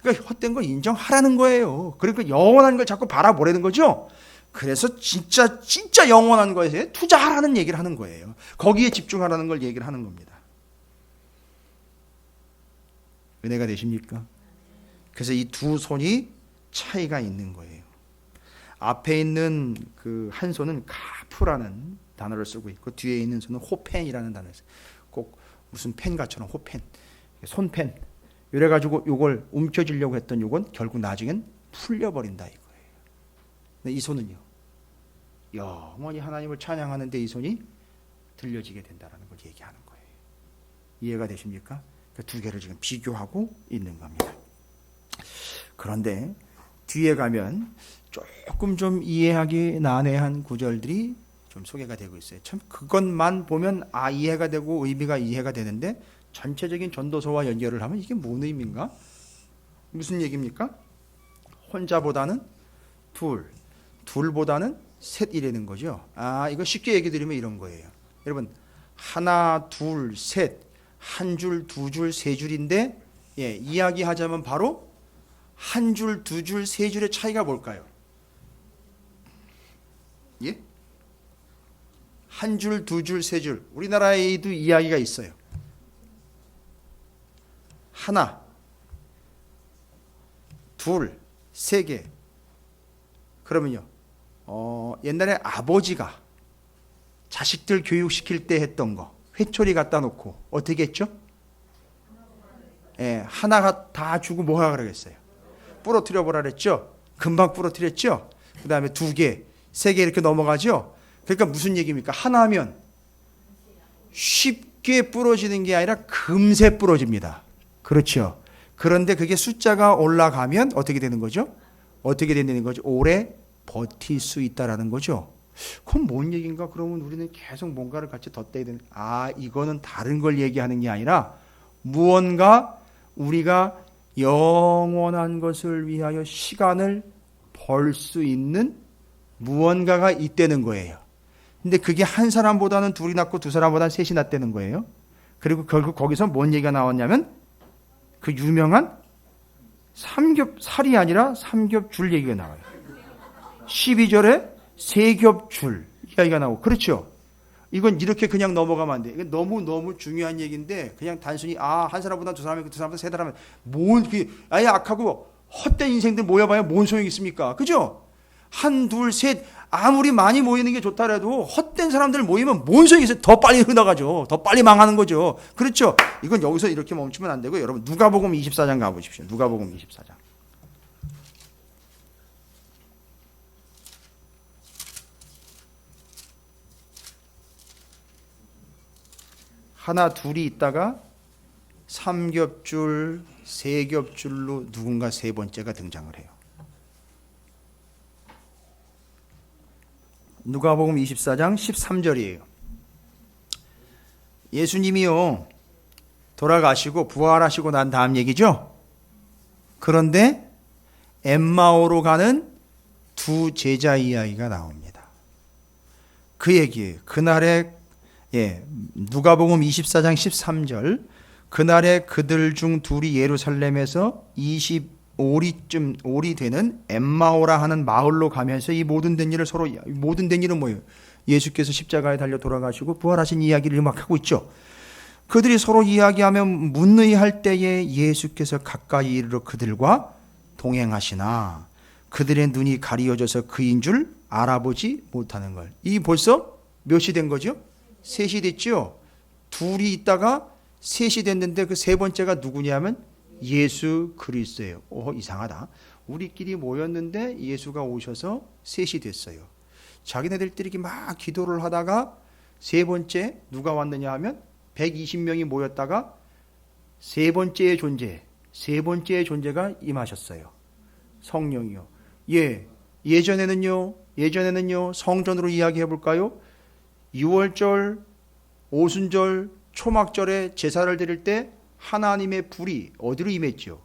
Speaker 1: 그러니까 헛된 거 인정하라는 거예요. 그러니까 영원한 걸 자꾸 바라보라는 거죠. 그래서 진짜 영원한 거에 투자하라는 얘기를 하는 거예요. 거기에 집중하라는 걸 얘기를 하는 겁니다. 은혜가 되십니까? 그래서 이 두 손이 차이가 있는 거예요. 앞에 있는 그 한 손은 카프라는 단어를 쓰고 있고 뒤에 있는 손은 호펜이라는 단어를 써요. 꼭 무슨 펜가처럼 호펜, 손펜. 이래가지고 이걸 움켜쥐려고 했던 이건 결국 나중엔 풀려버린다 이거예요. 근데 이 손은요, 영원히 하나님을 찬양하는데 이 손이 들려지게 된다는 걸 얘기하는 거예요. 이해가 되십니까? 그 두 개를 지금 비교하고 있는 겁니다. 그런데 뒤에 가면 조금 좀 이해하기 난해한 구절들이 좀 소개가 되고 있어요. 참 그것만 보면 이해가 되고 의미가 이해가 되는데 전체적인 전도서와 연결을 하면 이게 뭔 의미인가? 무슨 얘기입니까? 혼자보다는 둘보다는 셋이라는 거죠. 이거 쉽게 얘기 드리면 이런 거예요. 여러분 하나, 둘, 셋, 한 줄, 두 줄, 세 줄인데 이야기하자면 바로 한 줄, 두 줄, 세 줄의 차이가 뭘까요? 예? 한 줄, 두 줄, 세 줄. 우리나라에도 이야기가 있어요. 하나, 둘, 세 개. 그러면요, 옛날에 아버지가 자식들 교육시킬 때 했던 거, 회초리 갖다 놓고 어떻게 했죠? 하나가 다 주고 뭐하라 그러겠어요? 부러뜨려 보라 그랬죠? 금방 부러뜨렸죠? 그 다음에 두 개, 세 개 이렇게 넘어가죠? 그러니까 무슨 얘기입니까? 하나면 쉽게 부러지는 게 아니라 금세 부러집니다. 그렇죠? 그런데 그게 숫자가 올라가면 어떻게 되는 거죠? 어떻게 된다는 거죠? 오래 버틸 수 있다라는 거죠. 그건 뭔 얘기인가? 그러면 우리는 계속 뭔가를 같이 덧대야 되는, 이거는 다른 걸 얘기하는 게 아니라 무언가 우리가 영원한 것을 위하여 시간을 벌 수 있는 무언가가 있다는 거예요. 근데 그게 한 사람보다는 둘이 낫고 두 사람보다는 셋이 낫다는 거예요. 그리고 결국 거기서 뭔 얘기가 나왔냐면 그 유명한 삼겹살이 아니라 삼겹줄 얘기가 나와요. 12절에 세겹줄 이야기가 나오고, 그렇죠? 이건 이렇게 그냥 넘어가면 안 돼. 이건 너무 중요한 얘기인데 그냥 단순히 한 사람보다 두 사람이고 두 사람보다 세 사람은 아예 악하고 헛된 인생들 모여봐야 뭔 소용이 있습니까? 그죠? 한, 둘, 셋 아무리 많이 모이는 게 좋다라도 헛된 사람들 모이면 뭔 소용이 있어요? 더 빨리 흘러가죠. 더 빨리 망하는 거죠. 그렇죠? 이건 여기서 이렇게 멈추면 안 되고 여러분 누가복음 24장 가보십시오. 누가복음 24장. 하나 둘이 있다가 삼겹줄, 세겹줄로 누군가 세 번째가 등장을 해요. 누가복음 24장 13절이에요. 예수님이요 돌아가시고 부활하시고 난 다음 얘기죠. 그런데 엠마오로 가는 두 제자 이야기가 나옵니다. 그 얘기예요. 그날에 누가복음 24장 13절 그날에 그들 중 둘이 예루살렘에서 25리쯤 되는 엠마오라 하는 마을로 가면서 이 모든 된 일은 뭐예요? 예수께서 십자가에 달려 돌아가시고 부활하신 이야기를 막 하고 있죠. 그들이 서로 이야기하며 문의할 때에 예수께서 가까이 이르러 그들과 동행하시나 그들의 눈이 가리워져서 그인 줄 알아보지 못하는 걸. 이 벌써 몇이 된 거죠? 셋이 됐죠. 둘이 있다가 셋이 됐는데 그 세 번째가 누구냐면 예수 그리스도예요. 이상하다. 우리끼리 모였는데 예수가 오셔서 셋이 됐어요. 자기네들끼리 막 기도를 하다가 세 번째 누가 왔느냐 하면 120명이 모였다가 세 번째의 존재가 임하셨어요. 성령이요. 예전에는요 성전으로 이야기해 볼까요? 6월절, 오순절, 초막절에 제사를 드릴 때 하나님의 불이 어디로 임했죠?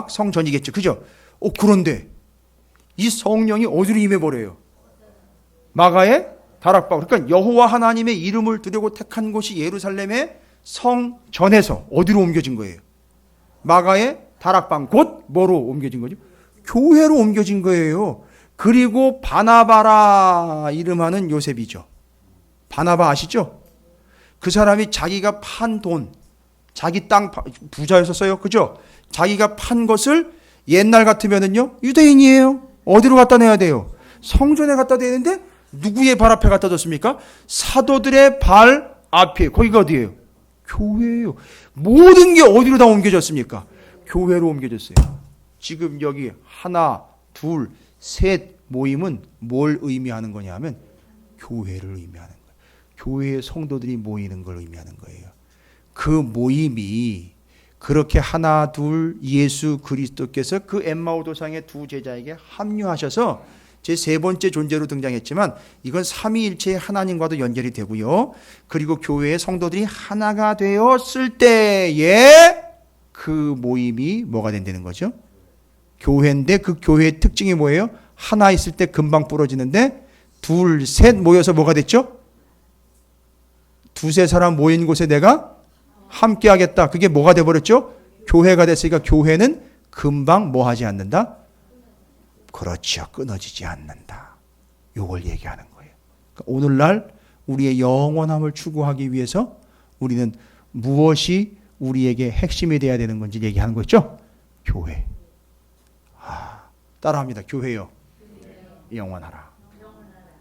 Speaker 1: 성전이겠죠. 그죠? 그런데 이 성령이 어디로 임해버려요? 마가의 다락방. 그러니까 여호와 하나님의 이름을 두려고 택한 곳이 예루살렘의 성전에서 어디로 옮겨진 거예요? 마가의 다락방. 곧 뭐로 옮겨진 거죠? 교회로 옮겨진 거예요. 그리고 바나바라 이름하는 요셉이죠. 바나바 아시죠? 그 사람이 자기가 판 돈, 자기 땅 부자였었어요. 그죠? 자기가 판 것을 옛날 같으면은요 유대인이에요. 어디로 갖다 내야 돼요? 성전에 갖다 대는데 누구의 발 앞에 갖다 뒀습니까? 사도들의 발 앞에. 거기가 어디예요? 교회예요. 모든 게 어디로 다 옮겨졌습니까? 교회로 옮겨졌어요. 지금 여기 하나, 둘, 셋 모임은 뭘 의미하는 거냐 하면 교회를 의미하는 거예요. 교회의 성도들이 모이는 걸 의미하는 거예요. 그 모임이 그렇게 하나 둘 예수 그리스도께서 그 엠마오 도상의 두 제자에게 합류하셔서 제 세 번째 존재로 등장했지만 이건 삼위일체의 하나님과도 연결이 되고요. 그리고 교회의 성도들이 하나가 되었을 때에 그 모임이 뭐가 된다는 거죠? 교회인데 그 교회의 특징이 뭐예요? 하나 있을 때 금방 부러지는데 둘, 셋 모여서 뭐가 됐죠? 두세 사람 모인 곳에 내가 함께 하겠다. 그게 뭐가 돼버렸죠? 교회가 됐으니까 교회는 금방 뭐 하지 않는다? 그렇죠. 끊어지지 않는다. 이걸 얘기하는 거예요. 그러니까 오늘날 우리의 영원함을 추구하기 위해서 우리는 무엇이 우리에게 핵심이 돼야 되는 건지 얘기하는 거죠? 교회. 따라합니다. 교회요. 영원하라.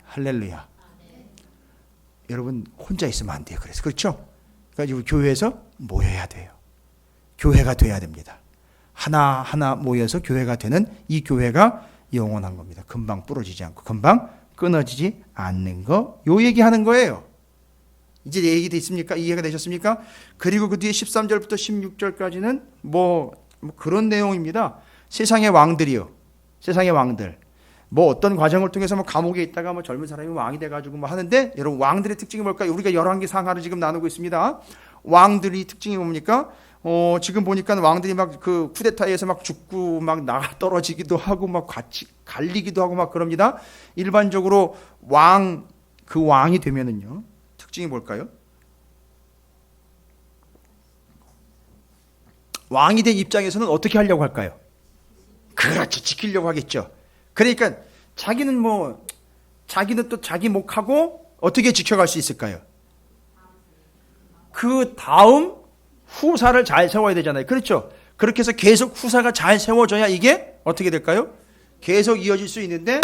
Speaker 1: 할렐루야. 여러분 혼자 있으면 안 돼요. 그래서 그렇죠? 그러니까 우리 교회에서 모여야 돼요. 교회가 돼야 됩니다. 하나 모여서 교회가 되는 이 교회가 영원한 겁니다. 금방 부러지지 않고 금방 끊어지지 않는 거. 요 얘기하는 거예요. 이제 얘기 됐습니까? 이해가 되셨습니까? 그리고 그 뒤에 13절부터 16절까지는 뭐 그런 내용입니다. 세상의 왕들이요. 세상의 왕들. 뭐 어떤 과정을 통해서 뭐 감옥에 있다가 뭐 젊은 사람이 왕이 돼가지고 뭐 하는데 여러분 왕들의 특징이 뭘까요? 우리가 11개 상하를 지금 나누고 있습니다. 왕들이 특징이 뭡니까? 지금 보니까 왕들이 막 그 쿠데타에서 막 죽고 막 나가 떨어지기도 하고 막 같이 갈리기도 하고 막 그럽니다. 일반적으로 그 왕이 되면은요. 특징이 뭘까요? 왕이 된 입장에서는 어떻게 하려고 할까요? 그렇지, 지키려고 하겠죠. 그러니까 자기는 또 자기 목하고 어떻게 지켜갈 수 있을까요? 그 다음 후사를 잘 세워야 되잖아요. 그렇죠? 그렇게 해서 계속 후사가 잘 세워져야 이게 어떻게 될까요? 계속 이어질 수 있는데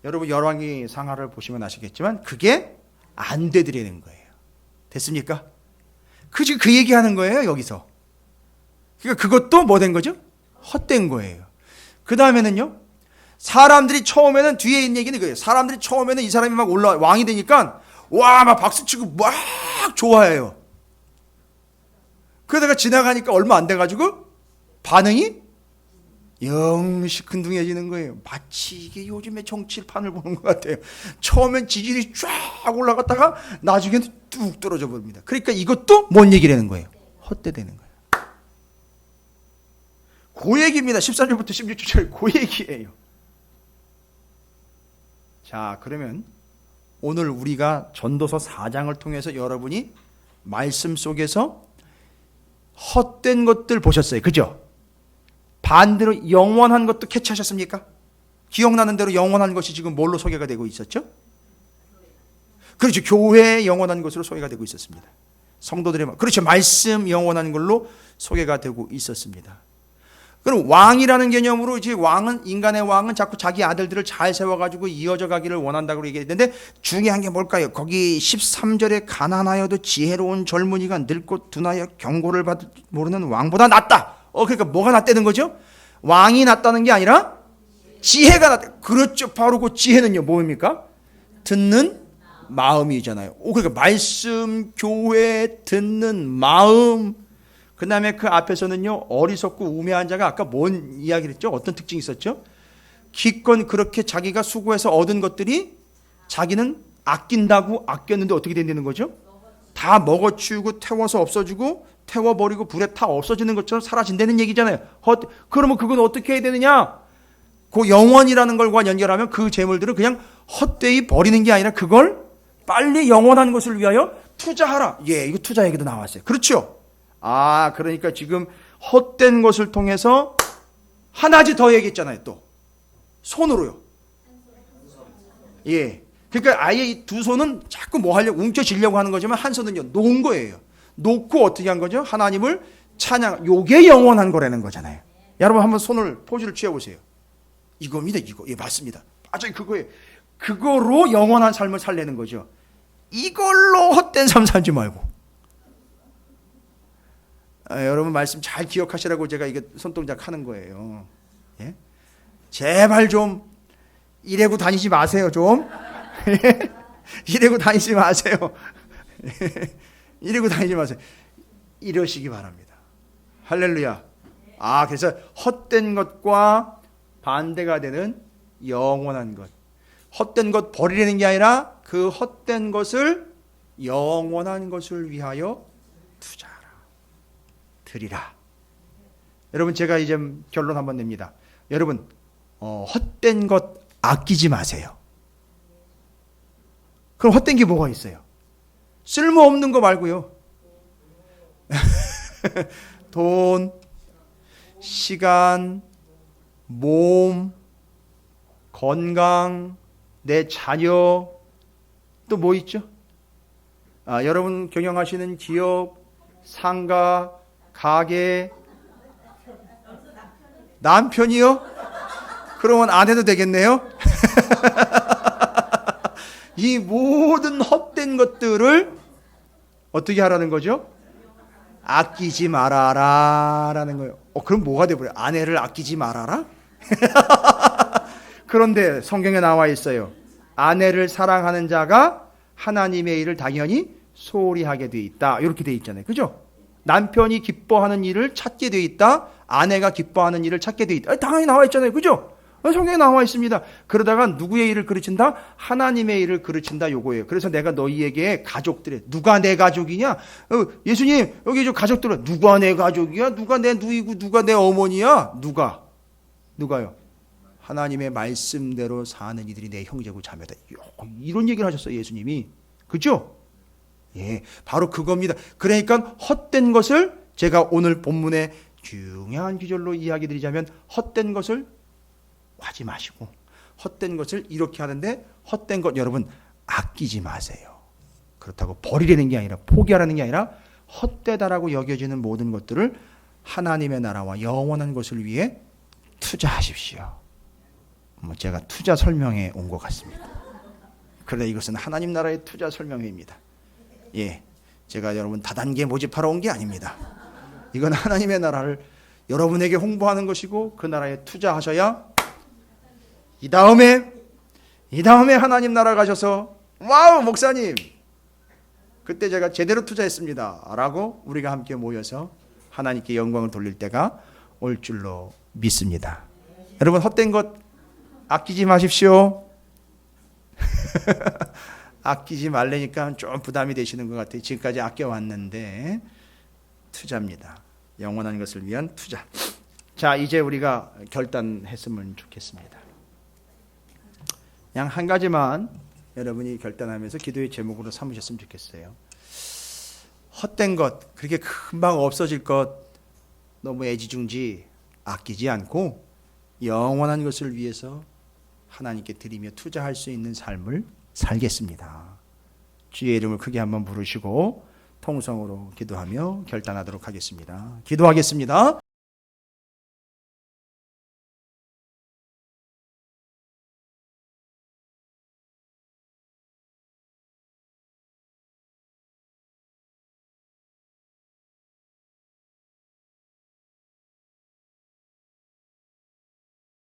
Speaker 1: 여러분 열왕기 상하를 보시면 아시겠지만 그게 안 되더라는 거예요. 됐습니까? 그 얘기하는 거예요. 여기서. 그러니까 그것도 뭐 된 거죠? 헛된 거예요. 그 다음에는요. 사람들이 처음에는 뒤에 있는 얘기는 그거예요. 사람들이 처음에는 이 사람이 막 왕이 되니까 와 막 박수치고 막 좋아해요. 그러다가 지나가니까 얼마 안 돼가지고 반응이 영 시큰둥해지는 거예요. 마치 이게 요즘에 정치판을 보는 것 같아요. 처음엔 지지율이 쫙 올라갔다가 나중에는 뚝 떨어져 버립니다. 그러니까 이것도 뭔 얘기라는 거예요? 헛되되는 거예요. 그 얘기입니다. 13절부터 16절 그 얘기예요. 자, 그러면 오늘 우리가 전도서 4장을 통해서 여러분이 말씀 속에서 헛된 것들 보셨어요. 그죠? 반대로 영원한 것도 캐치하셨습니까? 기억나는 대로 영원한 것이 지금 뭘로 소개가 되고 있었죠? 그렇죠. 교회의 영원한 것으로 소개가 되고 있었습니다. 성도들의 그렇죠. 말씀 영원한 걸로 소개가 되고 있었습니다. 그럼 왕이라는 개념으로 이제 인간의 왕은 자꾸 자기 아들들을 잘 세워가지고 이어져 가기를 원한다고 얘기했는데 중요한 게 뭘까요? 거기 13절에 가난하여도 지혜로운 젊은이가 늙고 둔하여 경고를 모르는 왕보다 낫다. 그러니까 뭐가 낫다는 거죠? 왕이 낫다는 게 아니라 지혜가 낫다. 그렇죠. 바로 그 지혜는요 뭡니까? 듣는 마음이잖아요. 그러니까 말씀, 교회, 듣는 마음. 그 다음에 그 앞에서는요 어리석고 우매한 자가 아까 뭔 이야기를 했죠? 어떤 특징이 있었죠? 기껏 그렇게 자기가 수고해서 얻은 것들이 자기는 아낀다고 아꼈는데 어떻게 된다는 거죠? 다 먹어치우고 태워서 없어지고 태워버리고 불에 타 없어지는 것처럼 사라진다는 얘기잖아요. 그러면 그건 어떻게 해야 되느냐? 그 영원이라는 걸과 연결하면 그 재물들은 그냥 헛되이 버리는 게 아니라 그걸 빨리 영원한 것을 위하여 투자하라. 이거 투자 얘기도 나왔어요. 그렇죠? 그러니까 지금 헛된 것을 통해서 하나지 더 얘기했잖아요. 또 손으로요. 그러니까 아예 이 두 손은 자꾸 뭐 하려고 움켜쥐려고 하는 거지만 한 손은요 놓은 거예요. 놓고 어떻게 한 거죠? 하나님을 찬양. 요게 영원한 거라는 거잖아요. 여러분 한번 손을 포즈를 취해보세요. 이겁니다. 이거. 맞습니다. 맞아요. 그거예요. 그거로 영원한 삶을 살려는 거죠. 이걸로 헛된 삶 살지 말고. 여러분 말씀 잘 기억하시라고 제가 이게 손동작 하는 거예요. 제발 좀 이래고 다니지 마세요. 좀 이래고 다니지 마세요. 이래고 다니지 마세요. 이러시기 바랍니다. 할렐루야. 그래서 헛된 것과 반대가 되는 영원한 것. 헛된 것 버리려는 게 아니라 그 헛된 것을 영원한 것을 위하여 투자하라. 드리라. 여러분 제가 이제 결론 한번 냅니다. 여러분 헛된 것 아끼지 마세요. 그럼 헛된 게 뭐가 있어요? 쓸모없는 거 말고요. 돈, 시간, 몸, 건강, 내 자녀, 또 뭐 있죠? 여러분 경영하시는 기업, 상가, 가게, 남편이요? 그러면 안 해도 되겠네요? 이 모든 헛된 것들을 어떻게 하라는 거죠? 아끼지 말아라 라는 거예요. 그럼 뭐가 돼버려요? 아내를 아끼지 말아라? 그런데 성경에 나와 있어요. 아내를 사랑하는 자가 하나님의 일을 당연히 소홀히 하게 돼 있다. 이렇게 돼 있잖아요. 그죠? 남편이 기뻐하는 일을 찾게 돼 있다. 아내가 기뻐하는 일을 찾게 돼 있다. 당연히 나와 있잖아요. 그죠? 성경에 나와 있습니다. 그러다가 누구의 일을 그르친다? 하나님의 일을 그르친다 요거예요. 그래서 내가 너희에게 가족들의 누가 내 가족이냐? 예수님 여기 저 가족들은 누가 내 가족이야? 누가 내 누이고 누가 내 어머니야? 누가요? 하나님의 말씀대로 사는 이들이 내 형제고 자매다. 이런 얘기를 하셨어요. 예수님이. 그죠? 바로 그겁니다. 그러니까 헛된 것을 제가 오늘 본문의 중요한 기절로 이야기 드리자면 헛된 것을 하지 마시고 헛된 것을 이렇게 하는데 헛된 것 여러분 아끼지 마세요. 그렇다고 버리려는 게 아니라 포기하라는 게 아니라 헛되다라고 여겨지는 모든 것들을 하나님의 나라와 영원한 것을 위해 투자하십시오. 제가 투자 설명회 온 것 같습니다. 그런데 이것은 하나님 나라의 투자 설명회입니다. 제가 여러분 다단계 모집하러 온 게 아닙니다. 이건 하나님의 나라를 여러분에게 홍보하는 것이고 그 나라에 투자하셔야 이 다음에 하나님 나라 가셔서 와우 목사님 그때 제가 제대로 투자했습니다 라고 우리가 함께 모여서 하나님께 영광을 돌릴 때가 올 줄로 믿습니다. 여러분 헛된 것 아끼지 마십시오. 아끼지 말라니까 좀 부담이 되시는 것 같아요. 지금까지 아껴왔는데 투자입니다. 영원한 것을 위한 투자. 자, 이제 우리가 결단했으면 좋겠습니다. 그냥 한 가지만 여러분이 결단하면서 기도의 제목으로 삼으셨으면 좋겠어요. 헛된 것, 그렇게 금방 없어질 것 너무 애지중지 아끼지 않고 영원한 것을 위해서 하나님께 드리며 투자할 수 있는 삶을 살겠습니다. 주의 이름을 크게 한번 부르시고 통성으로 기도하며 결단하도록 하겠습니다. 기도하겠습니다.